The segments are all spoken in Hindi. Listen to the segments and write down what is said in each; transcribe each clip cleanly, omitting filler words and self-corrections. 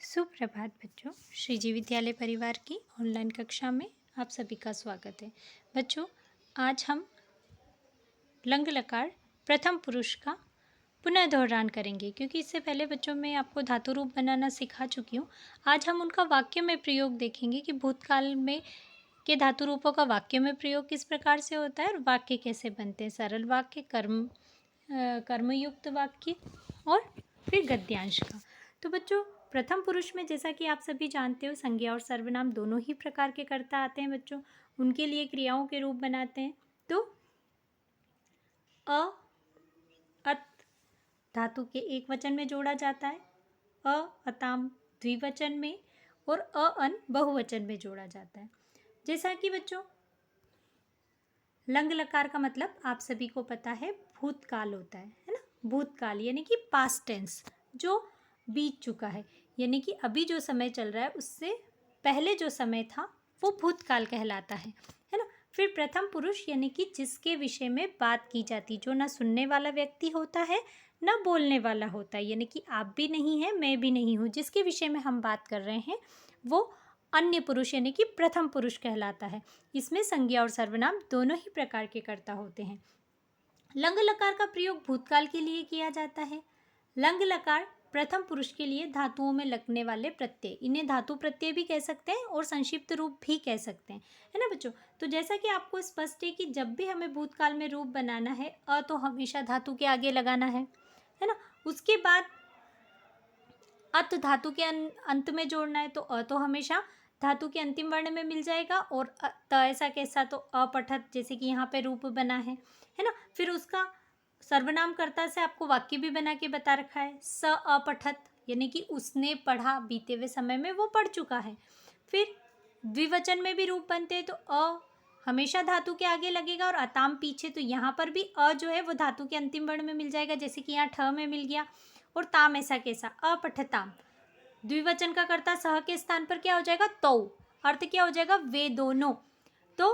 सुप्रभात बच्चों। श्रीजी विद्यालय परिवार की ऑनलाइन कक्षा में आप सभी का स्वागत है। बच्चों, आज हम लंग लकार प्रथम पुरुष का पुनः दोहरान करेंगे, क्योंकि इससे पहले बच्चों में आपको धातु रूप बनाना सिखा चुकी हूँ। आज हम उनका वाक्य में प्रयोग देखेंगे कि भूतकाल में के धातु रूपों का वाक्य में प्रयोग किस प्रकार से होता है और वाक्य कैसे बनते हैं। सरल वाक्य, कर्मयुक्त वाक्य और फिर गद्यांश का। तो बच्चों, प्रथम पुरुष में जैसा कि आप सभी जानते हो, संज्ञा और सर्वनाम दोनों ही प्रकार के कर्ता आते हैं बच्चों। उनके लिए क्रियाओं के रूप बनाते हैं। तो अ, अत धातु के एक वचन में जोड़ा जाता है, अ अताम द्विवचन में और अन बहुवचन में जोड़ा जाता है। जैसा कि बच्चों, लंग लकार का मतलब आप सभी को पता है, भूतकाल होता है ना। भूतकाल यानी कि पास्ट टेंस, जो बीत चुका है, यानी कि अभी जो समय चल रहा है उससे पहले जो समय था वो भूतकाल कहलाता है ना। फिर प्रथम पुरुष यानी कि जिसके विषय में बात की जाती, जो ना सुनने वाला व्यक्ति होता है ना बोलने वाला होता है, यानी कि आप भी नहीं हैं मैं भी नहीं हूँ, जिसके विषय में हम बात कर रहे हैं वो अन्य पुरुष यानी कि प्रथम पुरुष कहलाता है। इसमें संज्ञा और सर्वनाम दोनों ही प्रकार के कर्ता होते हैं। लंग लकार का प्रयोग भूतकाल के लिए किया जाता है। लंग लकार प्रथम पुरुष के लिए धातुओं में लगने वाले प्रत्यय, इन्हें धातु प्रत्यय भी कह सकते हैं और संक्षिप्त रूप भी कह सकते हैं, है ना बच्चों। तो जैसा कि आपको स्पष्ट है कि जब भी हमें भूतकाल में रूप बनाना है, अ तो हमेशा धातु के आगे लगाना है ना। उसके बाद अत धातु के अंत में जोड़ना है, तो अ तो हमेशा धातु के अंतिम वर्ण में मिल जाएगा और त ऐसा कैसा, तो अपठत, जैसे कि यहाँ पे रूप बना है ना। फिर उसका सर्वनाम कर्ता से आपको वाक्य भी बना के बता रखा है, स अपठत, यानी कि उसने पढ़ा, बीते हुए समय में वो पढ़ चुका है। फिर द्विवचन में भी रूप बनते हैं, तो अ हमेशा धातु के आगे लगेगा और अताम पीछे, तो यहाँ पर भी अ जो है वो धातु के अंतिम वर्ण में मिल जाएगा, जैसे कि यहाँ ठ में मिल गया। और ताम ऐसा कैसा, अपठताम, द्विवचन का कर्ता सह के स्थान पर क्या हो जाएगा, तौ, अर्थ क्या हो जाएगा, वे दोनों। तो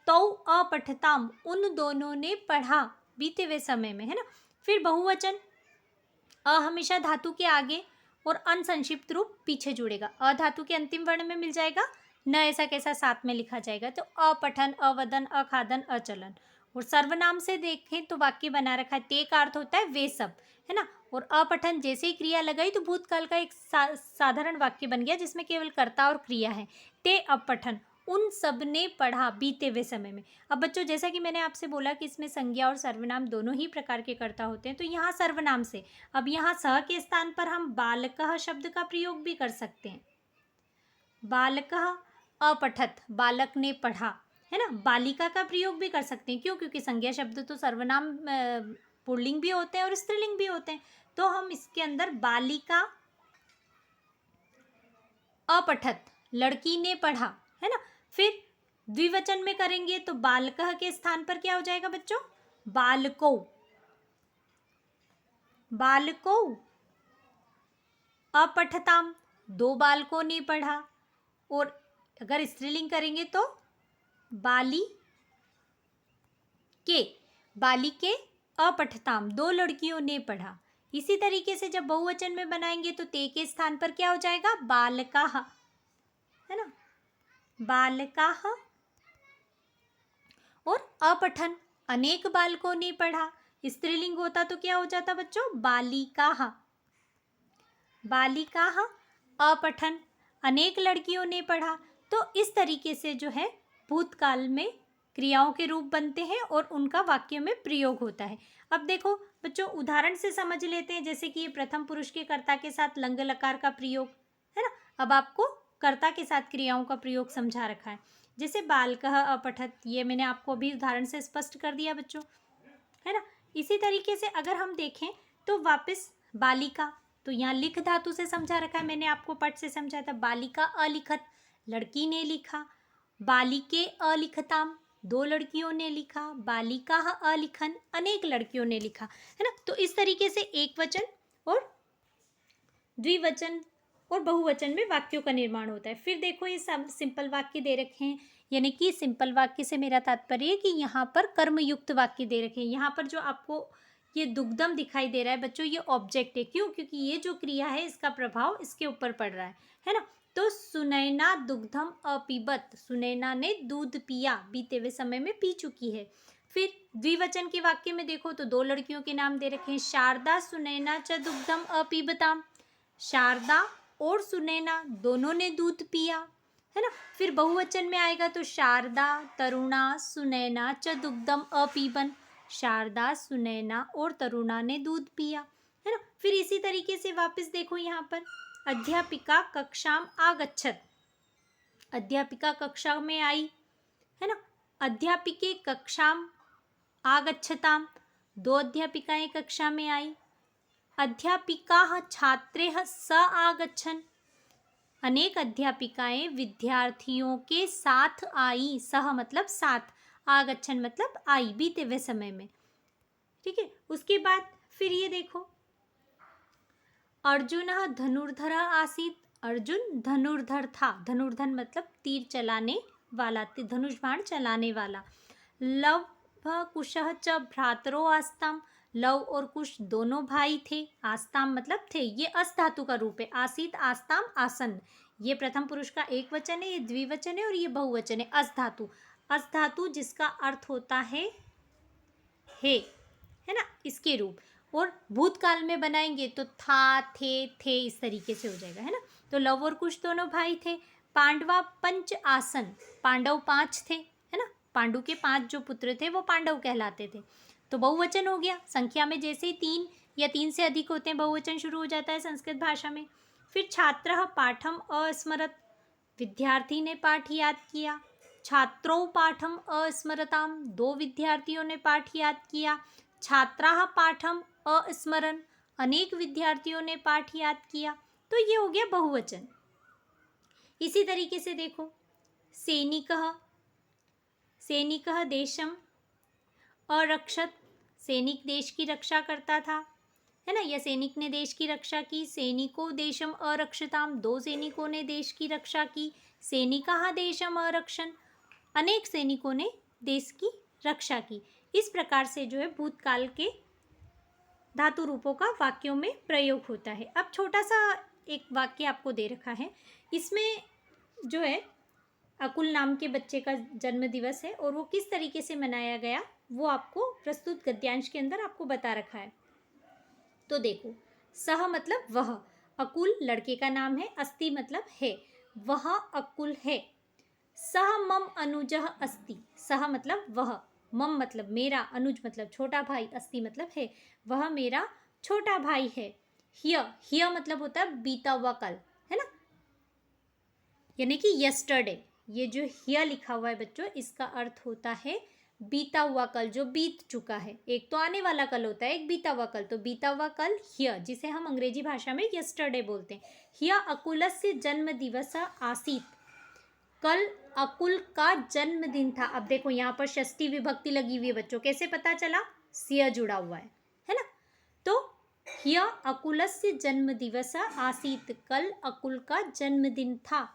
तौ अपठताम, उन दोनों ने पढ़ा बीते हुए समय में, है ना। फिर बहुवचन, अ हमेशा धातु के आगे और अन संक्षिप्त रूप पीछे जुड़ेगा, अ धातु के अंतिम वर्ण में मिल जाएगा, न ऐसा कैसा साथ में लिखा जाएगा, तो अपठन, अवदन, अखादन, अचलन। और सर्वनाम से देखें तो वाक्य बना रखा है, ते का अर्थ होता है वे सब, है ना। और अपठन जैसे ही क्रिया लगाई तो भूतकाल का एक साधारण वाक्य बन गया, जिसमें केवल कर्ता और क्रिया है। ते अपठन, उन सब ने पढ़ा बीते हुए समय में। अब बच्चों, जैसा कि मैंने आपसे बोला कि इसमें संज्ञा और सर्वनाम दोनों ही प्रकार के कर्ता होते हैं, तो यहाँ सर्वनाम से, अब यहाँ सह के स्थान पर हम बालकः शब्द का प्रयोग भी कर सकते हैं। बालकः अपठत, बालक ने पढ़ा, है ना। बालिका का प्रयोग भी कर सकते हैं, क्यों, क्योंकि संज्ञा शब्द तो सर्वनाम पुल्लिंग भी होते हैं और स्त्रीलिंग भी होते हैं। तो हम इसके अंदर बालिका अपठत, लड़की ने पढ़ा, है ना। फिर द्विवचन में करेंगे तो बालकः के स्थान पर क्या हो जाएगा बच्चों, बालको, बालको अपठताम, दो बालकों ने पढ़ा। और अगर स्त्रीलिंग करेंगे तो बाली के, बालिके अपठताम, दो लड़कियों ने पढ़ा। इसी तरीके से जब बहुवचन में बनाएंगे तो ते के स्थान पर क्या हो जाएगा, बालकाः, है ना, बालकाः। और अपठन, अनेक बालकों ने पढ़ा, स्त्रीलिंग होता तो क्या हो जाता बच्चों, बालिकाः, बालिकाः अपठन, अनेक लड़कियों ने पढ़ा। तो इस तरीके से जो है भूतकाल में क्रियाओं के रूप बनते हैं और उनका वाक्य में प्रयोग होता है। अब देखो बच्चों, उदाहरण से समझ लेते हैं, जैसे कि ये प्रथम पुरुष के कर्ता के साथ लंग लकार का प्रयोग है ना। अब आपको कर्ता के साथ क्रियाओं का प्रयोग समझा रखा है। जैसे बालकः अपठत, ये मैंने आपको अभी उदाहरण से स्पष्ट कर दिया बच्चों, है ना। इसी तरीके से अगर हम देखें तो वापस बालिका, तो यहाँ लिख धातु से समझा रखा है, मैंने आपको पट से समझाया था। बालिका अलिखत, लड़की ने लिखा। बालिके अलिखताम, दो लड़कियों ने लिखा। बालिका अलिखन, अनेक लड़कियों ने लिखा, है ना। तो इस तरीके से एक वचन और द्विवचन और बहुवचन में वाक्यों का निर्माण होता है। फिर देखो, ये सब सिंपल वाक्य दे रखे हैं, यानी कि सिंपल वाक्य से मेरा तात्पर्य है कि यहाँ पर कर्मयुक्त वाक्य दे रखे हैं। यहाँ पर जो आपको ये दुग्धम दिखाई दे रहा है बच्चों, ये ऑब्जेक्ट है। क्यों? क्योंकि ये जो क्रिया है इसका प्रभाव इसके ऊपर पड़ रहा है ना। तो सुनैना दुग्धम अपीबत, सुनैना ने दूध पिया, बीते हुए समय में पी चुकी है। फिर द्विवचन के वाक्य में देखो तो दो लड़कियों के नाम दे रखे हैं, शारदा सुनैना च दुग्धम अपीबताम, शारदा और सुनैना दोनों ने दूध पिया, है ना। फिर बहुवचन में आएगा तो शारदा तरुणा सुनैना च दुग्धम अपीबन, शारदा सुनैना और तरुणा ने दूध पिया, है ना। फिर इसी तरीके से वापस देखो यहाँ पर, अध्यापिका कक्षाम आगच्छत, अध्यापिका कक्षा में आई, है ना। अध्यापिके कक्षाम आगच्छताम, दो अध्यापिकाएं कक्षा में आई। अध्यापिकाः छात्रेः स आगच्छन्, अनेक अध्यापिकाएं विद्यार्थियों के साथ आई, सह मतलब साथ, आगच्छन मतलब आई, बीते हुए समय में, ठीक है। उसके बाद फिर ये देखो, अर्जुनः धनुर्धरः आसीत्, अर्जुन धनुर्धर था, धनुर्धर मतलब तीर चलाने वाला, धनुष बाण चलाने वाला। लव कुशः च भ्रातरो आस्ताम, लव और कुश दोनों भाई थे, आस्ताम मतलब थे, ये अस धातु का रूप है, आसीत आस्ताम आसन, ये प्रथम पुरुष का एक वचन है, ये द्विवचन है और ये बहुवचन है, अस धातु, अस धातु जिसका अर्थ होता है है ना, इसके रूप। और भूतकाल में बनाएंगे तो था, थे इस तरीके से हो जाएगा, है ना। तो लव और कुश दोनों भाई थे। पांडवा पंच आसन, पांडव 5 थे, है ना, पांडु के 5 जो पुत्र थे वो पांडव कहलाते थे। तो बहुवचन हो गया, संख्या में जैसे ही 3 या 3 से अधिक होते हैं बहुवचन शुरू हो जाता है संस्कृत भाषा में। फिर छात्रः पाठम अस्मरत, विद्यार्थी ने पाठ याद किया। छात्रों पाठम अस्मरताम, 2 विद्यार्थियों ने पाठ याद किया। छात्राः पाठम अस्मरन्, अनेक विद्यार्थियों ने पाठ याद किया। तो ये हो गया बहुवचन। इसी तरीके से देखो, सैनिकः, सैनिकः देशम अरक्षत, सैनिक देश की रक्षा करता था, है ना, यह सैनिक ने देश की रक्षा की। सैनिको देशम अरक्षताम, 2 सैनिकों ने देश की रक्षा की। सैनिकाः देशम अरक्षन्, अनेक सैनिकों ने देश की रक्षा की। इस प्रकार से जो है भूतकाल के धातु रूपों का वाक्यों में प्रयोग होता है। अब छोटा सा एक वाक्य आपको दे रखा है, इसमें जो है अकुल नाम के बच्चे का जन्म दिवस है और वो किस तरीके से मनाया गया वो आपको प्रस्तुत गद्यांश के अंदर आपको बता रखा है। तो देखो, सह मतलब वह, अकुल लड़के का नाम है, अस्ति मतलब है, वह अकुल है। सह मम अनुजः अस्ति, सह मतलब वह, मम मतलब मेरा, अनुज मतलब छोटा भाई, अस्ति मतलब है, वह मेरा छोटा भाई है। हिय मतलब होता है बीता हुआ कल, है ना, यानी कि यस्टरडे। ये जो हिय लिखा हुआ है बच्चों, इसका अर्थ होता है बीता हुआ कल, जो बीत चुका है। एक तो आने वाला कल होता है, एक बीता हुआ कल, तो बीता हुआ कल हिय, जिसे हम अंग्रेजी भाषा में यस्टरडे बोलते हैं। हिय अकुलस्य जन्म दिवस आसीत, कल अकुल का जन्मदिन था। अब देखो यहाँ पर षष्ठी विभक्ति लगी हुई है बच्चों, कैसे पता चला? सिय जुड़ा हुआ है ना। तो हिय अकुलस्य जन्म दिवस आसीत, कल अकुल का जन्मदिन था।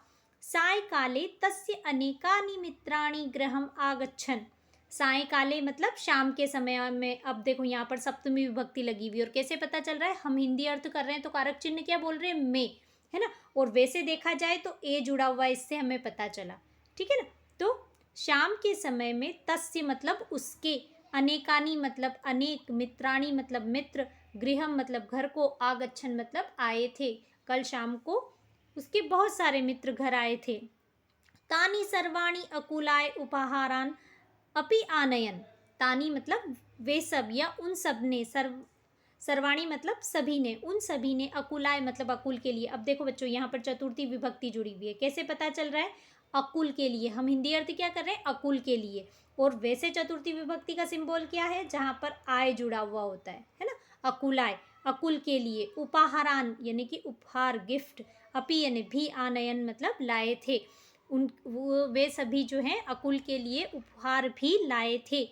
सायकाले तस्य अनेकानि मित्राणि गृहम् आगच्छन्, सायकाले मतलब शाम के समय में। अब देखो यहाँ पर सप्तमी विभक्ति लगी हुई, और कैसे पता चल रहा है? हम हिंदी अर्थ कर रहे हैं तो कारक चिन्ह क्या बोल रहे हैं? में, है ना। और वैसे देखा जाए तो ए जुड़ा हुआ है, इससे हमें पता चला, ठीक है ना। तो शाम के समय में तस्य मतलब उसके, अनेकानी मतलब अनेक, मित्राणी मतलब मित्र, गृहम मतलब घर को, आगच्छन मतलब आए थे। कल शाम को उसके बहुत सारे मित्र घर आए थे। तानी सर्वाणी अकुलाय उपहारान अपि आनयन, तानी मतलब वे सब या उन सब ने, सर्वाणी मतलब सभी ने, उन सभी ने, अकुलाय मतलब अकुल के लिए। अब देखो बच्चों यहाँ पर चतुर्थी विभक्ति जुड़ी हुई है, कैसे पता चल रहा है? अकुल के लिए। हम हिंदी अर्थ क्या कर रहे हैं? अकुल के लिए। और वैसे चतुर्थी विभक्ति का सिंबल क्या है? जहाँ पर आय जुड़ा हुआ होता है ना। अकुलाय अकुल के लिए, उपहारान यानी कि उपहार, गिफ्ट, अपि यानी भी, आनयन मतलब लाए थे। वे सभी जो हैं अकुल के लिए उपहार भी लाए थे।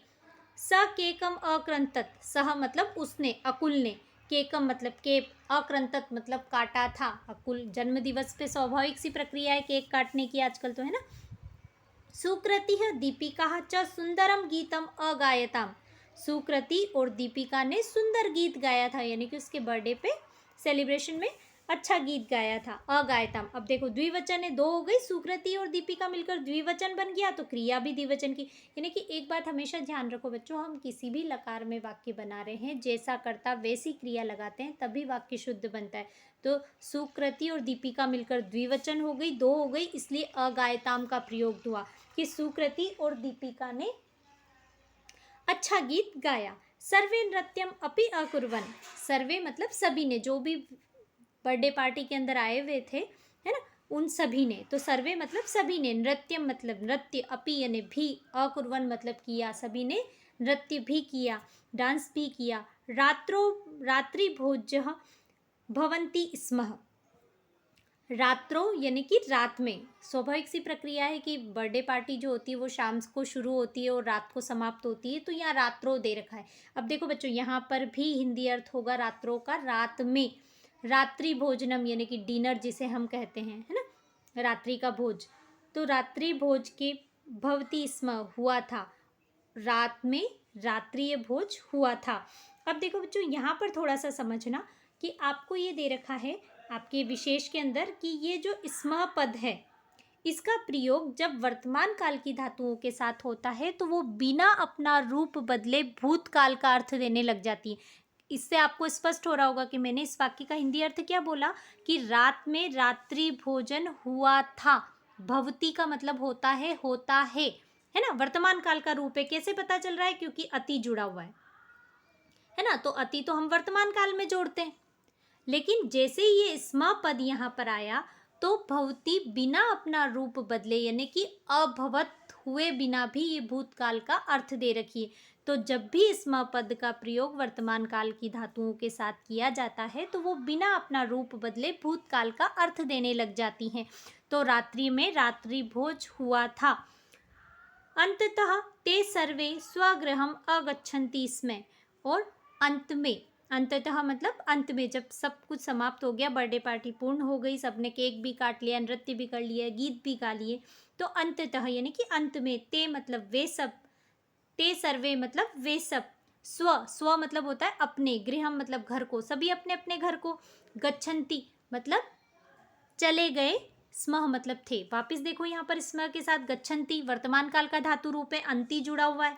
स केकम अक्रंतत, सह मतलब उसने, अकुल ने, केकम मतलब केक, अक्रंतत मतलब काटा था। अकुल जन्म दिवस पे स्वाभाविक सी प्रक्रिया है केक काटने की आजकल तो, है ना। सुकृतिः दीपिका च सुंदरम गीतम अगायताम, सुकृति और दीपिका ने सुंदर गीत गाया था, यानी कि उसके बर्थडे पे सेलिब्रेशन में अच्छा गीत गाया था। अगायताम, अब देखो द्विवचन है, 2 हो गई, सुकृति और दीपिका मिलकर द्विवचन बन गया, तो क्रिया भी द्विवचन की। यानी कि एक बात हमेशा ध्यान रखो बच्चों, हम किसी भी लकार में वाक्य बना रहे हैं, जैसा कर्ता वैसी क्रिया लगाते हैं तभी वाक्य शुद्ध बनता है। तो सुकृति और दीपिका मिलकर द्विवचन हो गई, 2 हो गई, इसलिए अगायताम का प्रयोग हुआ कि सुकृति और दीपिका ने अच्छा गीत गाया। सर्वे नृत्यम अपि अकुर्वन्, सर्वे मतलब सभी ने, जो भी बर्थडे पार्टी के अंदर आए हुए थे, है ना, उन सभी ने, तो सर्वे मतलब सभी ने, नृत्यम मतलब नृत्य, अपि यानी भी, अकुर्वन् मतलब किया, सभी ने नृत्य भी किया, डांस भी किया। रात्रि भोज्यः भवन्ति स्म, रात्रो यानी कि रात में, स्वाभाविक सी प्रक्रिया है कि बर्थडे पार्टी जो होती है वो शाम को शुरू होती है और रात को समाप्त होती है, तो यहाँ रात्रो दे रखा है। अब देखो बच्चों, यहाँ पर भी हिंदी अर्थ होगा रात्रो का, रात में। रात्रि भोजनम यानी कि डिनर जिसे हम कहते हैं, है ना, रात्रि का भोज, तो रात्रि भोज के भवती स्म हुआ था, रात में रात्रि भोज हुआ था। अब देखो बच्चों, यहाँ पर थोड़ा सा समझना कि आपको ये दे रखा है आपके विशेष के अंदर कि ये जो स्म पद है, इसका प्रयोग जब वर्तमान काल की धातुओं के साथ होता है तो वो बिना अपना रूप बदले भूतकाल का अर्थ देने लग जाती है। इससे आपको स्पष्ट हो रहा होगा कि मैंने इस वाक्य का हिंदी अर्थ क्या बोला कि रात में रात्रि भोजन हुआ था। भवती का मतलब होता है ना, वर्तमान काल का रूप है। कैसे पता चल रहा है? क्योंकि अति जुड़ा हुआ है ना, तो अति तो हम वर्तमान काल में जोड़ते हैं, लेकिन जैसे ये स्म पद यहाँ पर आया तो भवती बिना अपना रूप बदले यानी कि अभवत हुए बिना भी ये भूतकाल का अर्थ दे रखी है। तो जब भी स्म पद का प्रयोग वर्तमान काल की धातुओं के साथ किया जाता है तो वो बिना अपना रूप बदले भूतकाल का अर्थ देने लग जाती हैं। तो रात्रि में रात्रि भोज हुआ था। अंततः ते सर्वे स्वगृहम अगच्छन्ति स्म, और अंत में, अंततः मतलब अंत में, जब सब कुछ समाप्त हो गया, बर्थडे पार्टी पूर्ण हो गई, सबने केक भी काट लिया, नृत्य भी कर लिया, गीत भी गा लिए, तो अंततः यानी कि अंत में, ते मतलब वे सब, ते सर्वे मतलब वे सब, स्व मतलब होता है अपने, गृहम मतलब घर को, सभी अपने अपने घर को, गच्छन्ति मतलब चले गए, स्म मतलब थे। वापस देखो यहाँ पर स्म के साथ गच्छन्ति वर्तमान काल का धातु रूप है, अंति जुड़ा हुआ है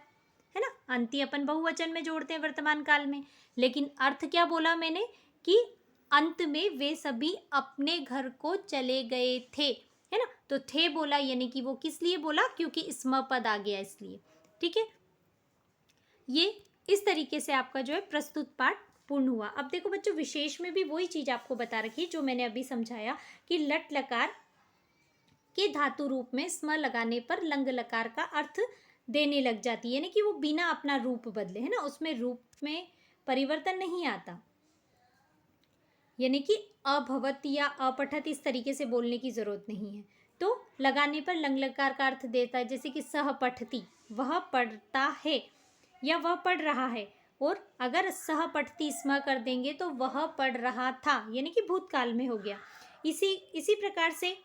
ना, अंति अपन बहुवचन में जोड़ते हैं वर्तमान काल में, लेकिन अर्थ क्या बोला मैंने कि अंत में वे सभी अपने घर को चले गए थे, है ना, तो थे बोला यानी कि वो किस लिए बोला, क्योंकि स्म पद आ गया इसलिए। ठीक है, ये इस तरीके से आपका जो है प्रस्तुत पाठ पूर्ण हुआ। अब देखो बच्चों, विशेष में भी वही चीज आपको बता रखी जो मैंने अभी समझाया कि लट लकार के धातु रूप में स्म लगाने पर लंग लकार का अर्थ देने लग जाती है, यानी कि वो बिना अपना रूप बदले, है ना, उसमें रूप में परिवर्तन नहीं आता, यानी कि अभवत या अपठत इस तरीके से बोलने की जरूरत नहीं है। तो लगाने पर लंग लकार का अर्थ देता है, जैसे कि सह पठती, वह पढ़ता है या वह पढ़ रहा है, और अगर सह पठती स्म कर देंगे तो वह पढ़ रहा था, यानी कि भूतकाल में हो गया। इसी प्रकार से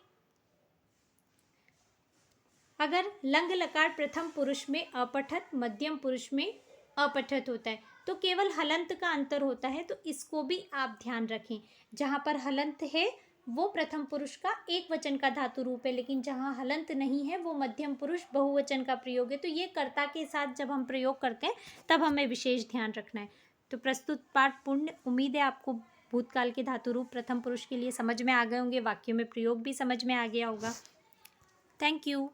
अगर लंग लकार प्रथम पुरुष में अपठत, मध्यम पुरुष में अपठत होता है, तो केवल हलंत का अंतर होता है, तो इसको भी आप ध्यान रखें। जहाँ पर हलंत है वो प्रथम पुरुष का एक वचन का धातु रूप है, लेकिन जहाँ हलंत नहीं है वो मध्यम पुरुष बहुवचन का प्रयोग है। तो ये कर्ता के साथ जब हम प्रयोग करते हैं तब हमें विशेष ध्यान रखना है। तो प्रस्तुत पाठ पूर्ण, उम्मीद है आपको भूतकाल के धातु रूप प्रथम पुरुष के लिए समझ में आ गए होंगे, वाक्यों में प्रयोग भी समझ में आ गया होगा। Thank you.